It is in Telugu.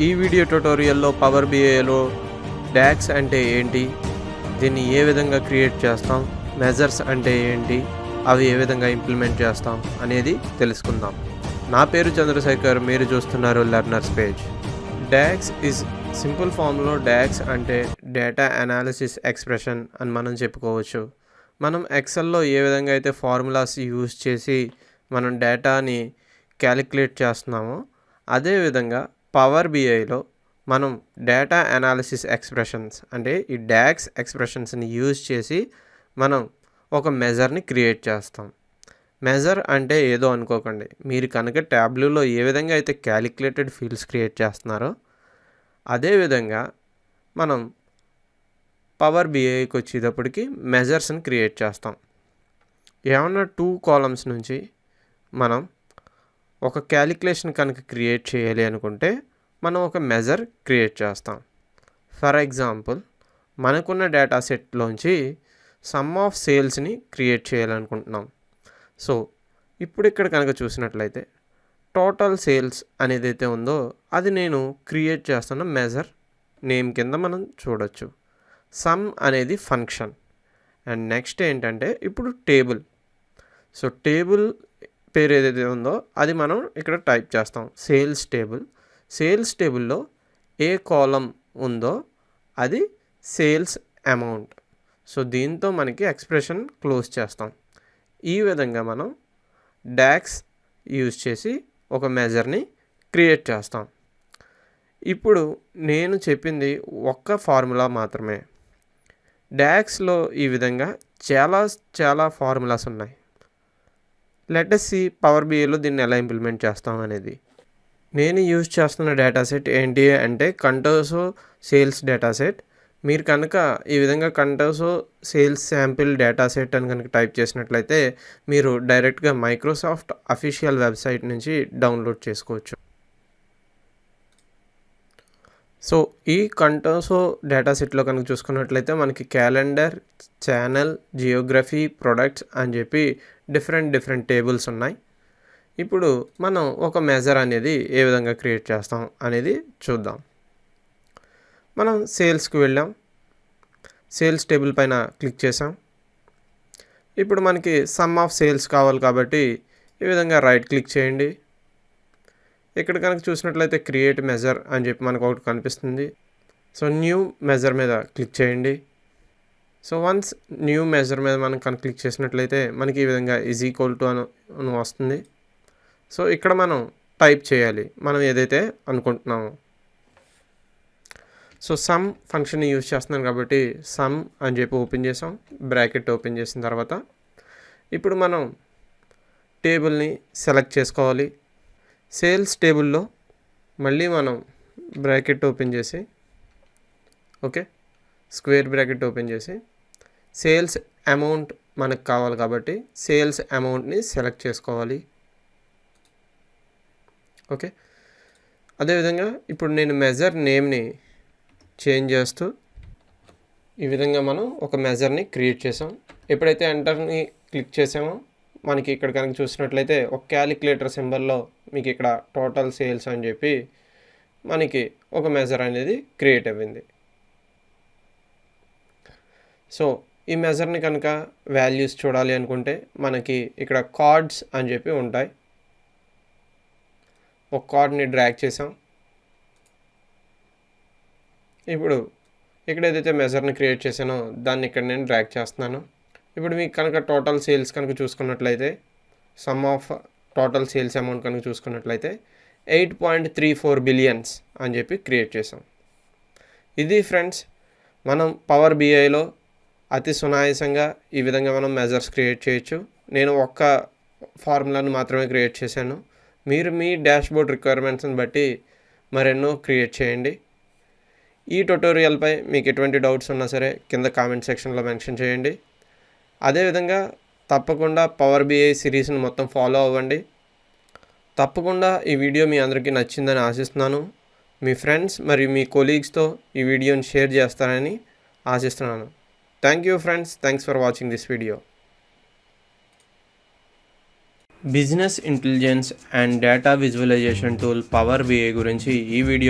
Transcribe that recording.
ఈ వీడియో ట్యుటోరియల్లో పవర్ బిఐలో డాక్స్ అంటే ఏంటి, దీన్ని ఏ విధంగా క్రియేట్ చేస్తాం, మెజర్స్ అంటే ఏంటి, అవి ఏ విధంగా ఇంప్లిమెంట్ చేస్తాం అనేది తెలుసుకుందాం. నా పేరు చంద్రశేఖర్, మీరు చూస్తున్నారు లెర్నర్స్పేజ్. డాక్స్ ఈజ్ సింపుల్ ఫామ్లో డాక్స్ అంటే డేటా అనాలిసిస్ ఎక్స్ప్రెషన్ అని మనం చెప్పుకోవచ్చు. మనం ఎక్సెల్లో ఏ విధంగా అయితే ఫార్ములాస్ యూజ్ చేసి మనం డేటాని క్యాలిక్యులేట్ చేస్తున్నామో, అదేవిధంగా పవర్ బిఐలో మనం డేటా అనాలిసిస్ ఎక్స్ప్రెషన్స్ అంటే ఈ డాక్స్ ఎక్స్ప్రెషన్స్ని యూజ్ చేసి మనం ఒక మెజర్ని క్రియేట్ చేస్తాం. మెజర్ అంటే ఏదో అనుకోకండి, మీరు కనుక ట్యాబ్లూలో ఏ విధంగా అయితే క్యాలిక్యులేటెడ్ ఫీల్డ్స్ క్రియేట్ చేస్తున్నారో అదేవిధంగా మనం పవర్ బిఐకి వచ్చేటప్పటికి మెజర్స్ని క్రియేట్ చేస్తాం. ఏమన్నా 2 కాలమ్స్ నుంచి మనం ఒక క్యాలిక్యులేషన్ కనుక క్రియేట్ చేయాలి అనుకుంటే మనం ఒక మెజర్ క్రియేట్ చేస్తాం. ఫర్ ఎగ్జాంపుల్, మనకున్న డేటా సెట్లోంచి సమ్ ఆఫ్ సేల్స్ని క్రియేట్ చేయాలనుకుంటున్నాం. సో ఇప్పుడు ఇక్కడ కనుక చూసినట్లయితే టోటల్ సేల్స్ అనేది అయితే ఉందో అది నేను క్రియేట్ చేస్తున్న మెజర్ నేమ్ కింద మనం చూడొచ్చు. సమ్ అనేది ఫంక్షన్. అండ్ నెక్స్ట్ ఏంటంటే ఇప్పుడు టేబుల్. సో టేబుల్ పేరు ఏదైతే ఉందో అది మనం ఇక్కడ టైప్ చేస్తాం, సేల్స్ టేబుల్. సేల్స్ టేబుల్లో ఏ కాలం ఉందో అది సేల్స్ అమౌంట్. సో దీంతో మనకి ఎక్స్ప్రెషన్ క్లోజ్ చేస్తాం. ఈ విధంగా మనం డాక్స్ యూజ్ చేసి ఒక మెజర్ని క్రియేట్ చేస్తాం. ఇప్పుడు నేను చెప్పింది ఒక్క ఫార్ములా మాత్రమే. డాక్స్లో ఈ విధంగా చాలా ఫార్ములాస్ ఉన్నాయి. లెట్ us see పవర్ బిఐలో దీన్ని ఎలా ఇంప్లిమెంట్ చేస్తాం అనేది. నేను యూజ్ చేస్తున్న డేటాసెట్ ఏంటి అంటే కంటోసో సేల్స్ డేటాసెట్. మీరు కనుక ఈ విధంగా కంటోసో సేల్స్ శాంపిల్ డేటాసెట్ అని కనుక టైప్ చేసినట్లయితే మీరు డైరెక్ట్గా మైక్రోసాఫ్ట్ అఫీషియల్ వెబ్సైట్ నుంచి డౌన్లోడ్ చేసుకోవచ్చు. సో ఈ కంటోసో డేటాసెట్లో కనుక చూసుకున్నట్లయితే మనకి క్యాలెండర్, ఛానల్, జియోగ్రఫీ, ప్రొడక్ట్స్ అని చెప్పి డిఫరెంట్ టేబుల్స్ ఉన్నాయి. ఇప్పుడు మనం ఒక మెజర్ అనేది ఏ విధంగా క్రియేట్ చేస్తాం అనేది చూద్దాం. మనం సేల్స్కి వెళ్ళాం, సేల్స్ టేబుల్ పైన క్లిక్ చేసాం. ఇప్పుడు మనకి సమ్ ఆఫ్ సేల్స్ కావాలి కాబట్టి ఈ విధంగా రైట్ క్లిక్ చేయండి. ఇక్కడ కనుక చూసినట్లయితే క్రియేట్ మెజర్ అని చెప్పి మనకు ఒకటి కనిపిస్తుంది. సో న్యూ మెజర్ మీద క్లిక్ చేయండి. సో వన్స్ న్యూ మెజర్ మీద మనం కనుక క్లిక్ చేసినట్లయితే మనకి ఈ విధంగా ఈజ్ ఈక్వల్ టు అని వస్తుంది. సో ఇక్కడ మనం టైప్ చేయాలి మనం ఏదైతే అనుకుంటున్నామో. సో సమ్ ఫంక్షన్ని యూజ్ చేస్తున్నాను కాబట్టి సమ్ అని చెప్పి ఓపెన్ చేసాం. బ్రాకెట్ ఓపెన్ చేసిన తర్వాత ఇప్పుడు మనం టేబుల్ని సెలెక్ట్ చేసుకోవాలి. సేల్స్ టేబుల్లో మళ్ళీ మనం బ్రాకెట్ ఓపెన్ చేసి స్క్వేర్ బ్రాకెట్ ఓపెన్ చేసి సేల్స్ అమౌంట్ మనకు కావాలి కాబట్టి సేల్స్ అమౌంట్ని సెలెక్ట్ చేసుకోవాలి. అదేవిధంగా ఇప్పుడు నేను మెజర్ నేమ్ని చేంజ్ చేస్తూ ఈ విధంగా మనం ఒక మెజర్ని క్రియేట్ చేసాం. ఎప్పుడైతే ఎంటర్ని క్లిక్ చేసామో మనకి ఇక్కడ కనుక చూసినట్లయితే ఒక క్యాలిక్యులేటర్ సింబల్లో మీకు ఇక్కడ టోటల్ సేల్స్ అని చెప్పి మనకి ఒక మెజర్ అనేది క్రియేట్ అయ్యింది. సో ఈ మెజర్ని కనుక వాల్యూస్ చూడాలి అనుకుంటే మనకి ఇక్కడ కార్డ్స్ అని చెప్పి ఉంటాయి. ఒక కార్డ్ని డ్రాగ్ చేసాం. ఇప్పుడు ఇక్కడ ఏదైతే మెజర్ని క్రియేట్ చేశానో దాన్ని ఇక్కడ నేను డ్రాగ్ చేస్తున్నాను. ఇప్పుడు మీకు కనుక టోటల్ సేల్స్ కనుక చూసుకున్నట్లయితే some of total sales amount కనుక చూసుకున్నట్లయితే 8.34 బిలియన్స్ అని చెప్పి క్రియేట్ చేసాం. ఇది ఫ్రెండ్స్ మనం పవర్ బిఐలో అతి సునాయాసంగా ఈ విధంగా మనం మెజర్స్ క్రియేట్ చేయొచ్చు. నేను ఒక్క ఫార్ములాను మాత్రమే క్రియేట్ చేశాను. మీరు మీ డాష్బోర్డ్ రిక్వైర్మెంట్స్ని బట్టి మరెన్నో క్రియేట్ చేయండి. ఈ ట్యుటోరియల్పై మీకు ఎటువంటి డౌట్స్ ఉన్నా సరే కింద కామెంట్ సెక్షన్లో మెన్షన్ చేయండి. అదేవిధంగా తప్పకుండా పవర్ బిఐ సిరీస్ని మొత్తం ఫాలో అవ్వండి. తప్పకుండా ఈ వీడియో మీ అందరికీ నచ్చిందని ఆశిస్తున్నాను. మీ ఫ్రెండ్స్ మరియు మీ కొలీగ్స్తో ఈ వీడియోని షేర్ చేస్తారని ఆశిస్తున్నాను. Thank you friends, thanks for watching this video. Business intelligence and data visualization tool power BI గురించి ఈ వీడియో